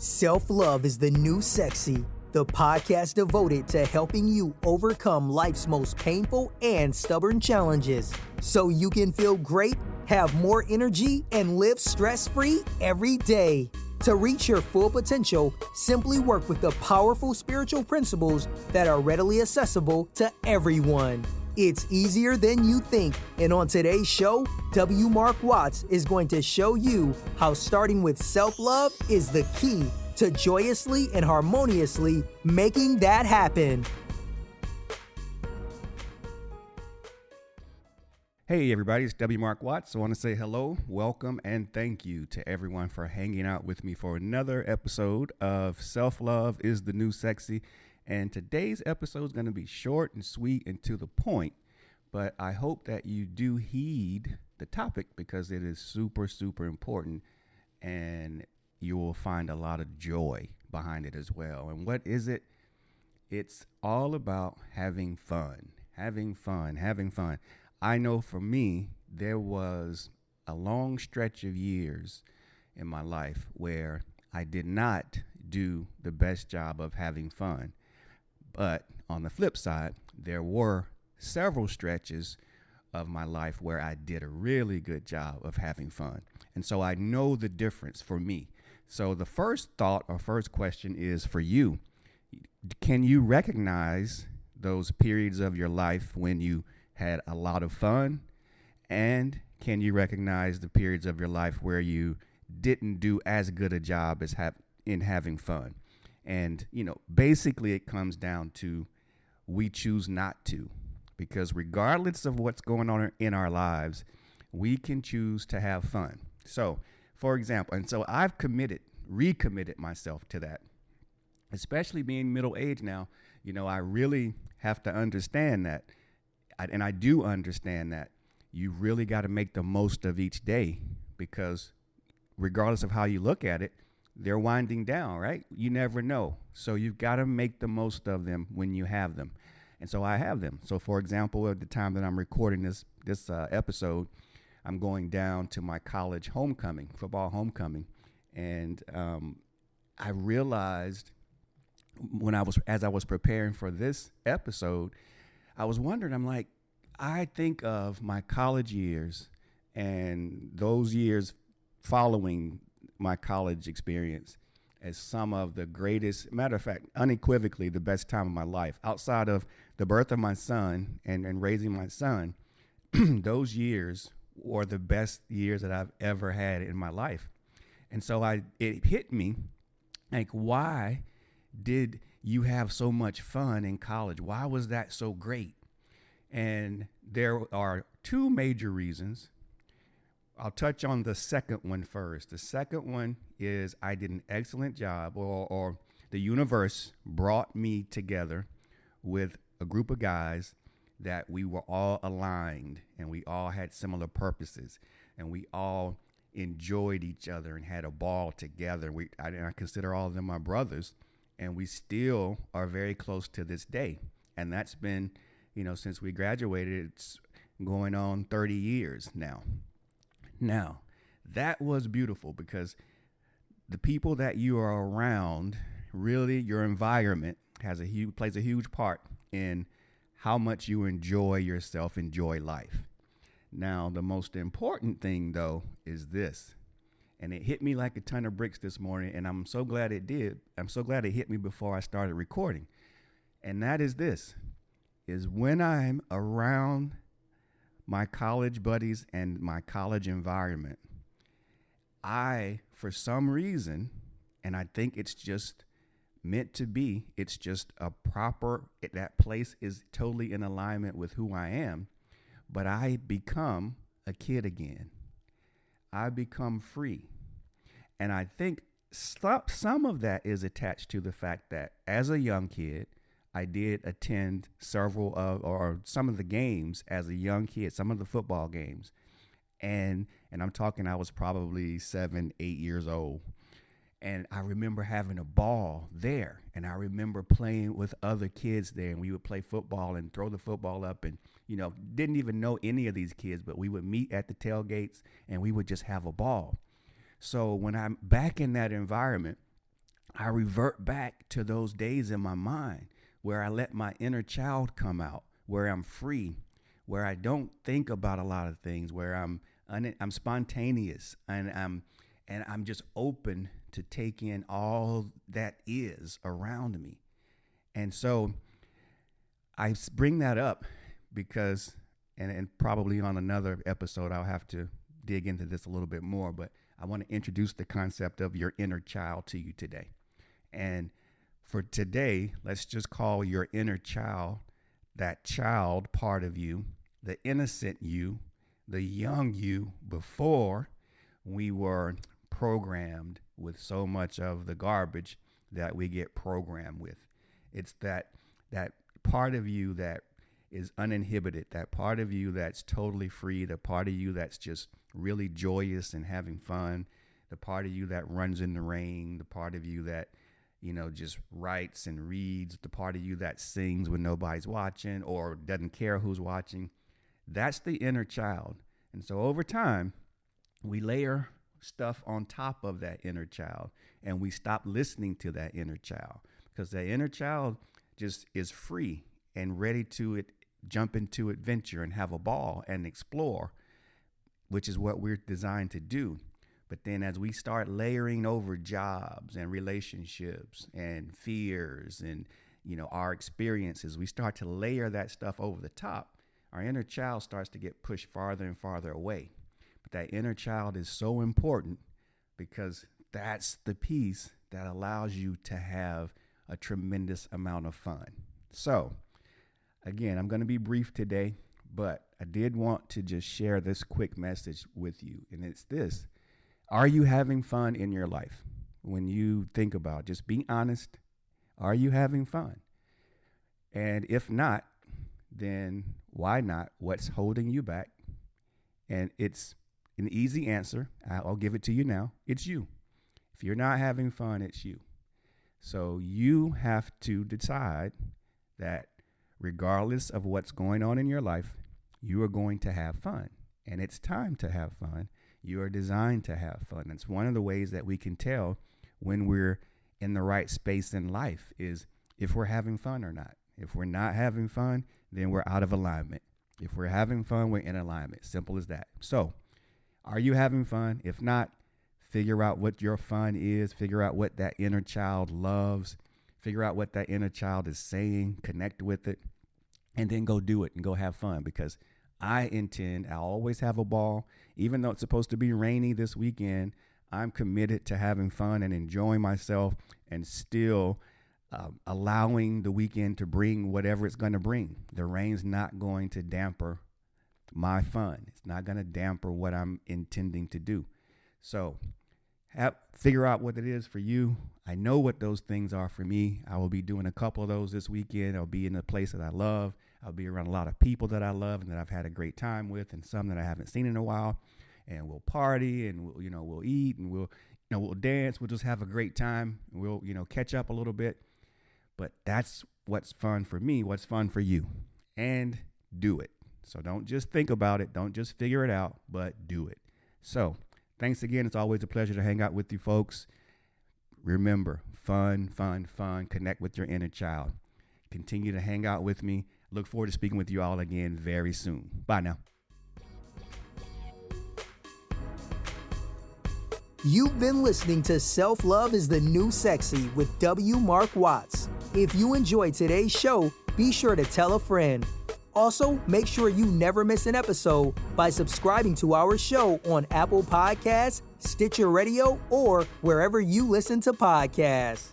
Self-Love is the New Sexy, the podcast devoted to helping you overcome life's most painful and stubborn challenges so you can feel great, have more energy, and live stress-free every day. To reach your full potential, simply work with the powerful spiritual principles that are readily accessible to everyone. It's easier than you think, and on today's show, W. Mark Watts is going to show you how starting with self-love is the key to joyously and harmoniously making that happen. Hey everybody, it's W. Mark Watts. I want to say hello, welcome, and thank you to everyone for hanging out with me for another episode of Self-Love is the New Sexy. And today's episode is going to be short and sweet and to the point, but I hope that you do heed the topic because it is super, super important, and you will find a lot of joy behind it as well. And what is it? It's all about having fun. I know for me, there was a long stretch of years in my life where I did not do the best job of having fun. But on the flip side, there were several stretches of my life where I did a really good job of having fun. And so I know the difference for me. So the first thought or first question is for you. Can you recognize those periods of your life when you had a lot of fun? And can you recognize the periods of your life where you didn't do as good a job as in having fun? And, basically it comes down to we choose not to, because regardless of what's going on in our lives, we can choose to have fun. So, for example, and so I've recommitted myself to that, especially being middle-aged now. I really have to understand that. And I do understand that you really got to make the most of each day, because regardless of how you look at it, they're winding down, right? You never know. So you've got to make the most of them when you have them. And so I have them. So, for example, at the time that I'm recording this episode, I'm going down to my college homecoming, football homecoming. And I realized as I was preparing for this episode, I was wondering, I'm like, I think of my college years and those years following my college experience as some of the greatest, matter of fact, unequivocally the best time of my life. Outside of the birth of my son and raising my son, those years were the best years that I've ever had in my life. And so it hit me, like, why did you have so much fun in college? Why was that so great? And there are two major reasons. I'll touch on the second one first. The second one is I did an excellent job, or the universe brought me together with a group of guys that we were all aligned, and we all had similar purposes, and we all enjoyed each other and had a ball together. I consider all of them my brothers, and we still are very close to this day. And that's been, since we graduated, it's going on 30 years now. Now, that was beautiful because the people that you are around, really your environment plays a huge part in how much you enjoy yourself, enjoy life. Now, the most important thing, though, is this, and it hit me like a ton of bricks this morning, and I'm so glad it did. I'm so glad it hit me before I started recording, and that is this, is when I'm around my college buddies and my college environment, I, for some reason, and I think it's just meant to be, it's just that place is totally in alignment with who I am, but I become a kid again. I become free. And I think some of that is attached to the fact that as a young kid, I did attend some of the games as a young kid, some of the football games. And I'm talking, I was probably 7, 8 years old. And I remember having a ball there. And I remember playing with other kids there. And we would play football and throw the football up. And, didn't even know any of these kids. But we would meet at the tailgates and we would just have a ball. So when I'm back in that environment, I revert back to those days in my mind where I let my inner child come out, where I'm free, where I don't think about a lot of things, where I'm spontaneous and I'm just open to take in all that is around me. And so I bring that up because, and probably on another episode, I'll have to dig into this a little bit more, but I want to introduce the concept of your inner child to you today. And for today, let's just call your inner child, that child part of you, the innocent you, the young you before we were programmed with so much of the garbage that we get programmed with. It's that part of you that is uninhibited, that part of you that's totally free, the part of you that's just really joyous and having fun, the part of you that runs in the rain, the part of you that, just writes and reads, the part of you that sings when nobody's watching or doesn't care who's watching. That's the inner child. And so over time, we layer stuff on top of that inner child, and we stop listening to that inner child because that inner child just is free and ready to jump into adventure and have a ball and explore, which is what we're designed to do. But then as we start layering over jobs and relationships and fears and, our experiences, we start to layer that stuff over the top. Our inner child starts to get pushed farther and farther away. But that inner child is so important because that's the piece that allows you to have a tremendous amount of fun. So, again, I'm going to be brief today, but I did want to just share this quick message with you. And it's this: are you having fun in your life? When you think about it, just be honest. Are you having fun? And if not, then why not? What's holding you back? And it's an easy answer. I'll give it to you now. It's you. If you're not having fun, it's you. So you have to decide that regardless of what's going on in your life, you are going to have fun. And it's time to have fun. You are designed to have fun. It's one of the ways that we can tell when we're in the right space in life is if we're having fun or not. If we're not having fun, then we're out of alignment. If we're having fun, we're in alignment. Simple as that. So, are you having fun? If not, figure out what your fun is. Figure out what that inner child loves. Figure out what that inner child is saying. Connect with it. And then go do it and go have fun, because I always have a ball. Even though it's supposed to be rainy this weekend, I'm committed to having fun and enjoying myself and still allowing the weekend to bring whatever it's going to bring. The rain's not going to damper my fun. It's not going to damper what I'm intending to do. So figure out what it is for you. I know what those things are for me. I will be doing a couple of those this weekend. I'll be in a place that I love. I'll be around a lot of people that I love and that I've had a great time with, and some that I haven't seen in a while. And we'll party and we'll eat and we'll dance. We'll just have a great time. We'll catch up a little bit. But that's what's fun for me, what's fun for you. And do it. So don't just think about it. Don't just figure it out, but do it. So thanks again. It's always a pleasure to hang out with you folks. Remember, fun. Connect with your inner child. Continue to hang out with me. Look forward to speaking with you all again very soon. Bye now. You've been listening to Self-Love is the New Sexy with W. Mark Watts. If you enjoyed today's show, be sure to tell a friend. Also, make sure you never miss an episode by subscribing to our show on Apple Podcasts, Stitcher Radio, or wherever you listen to podcasts.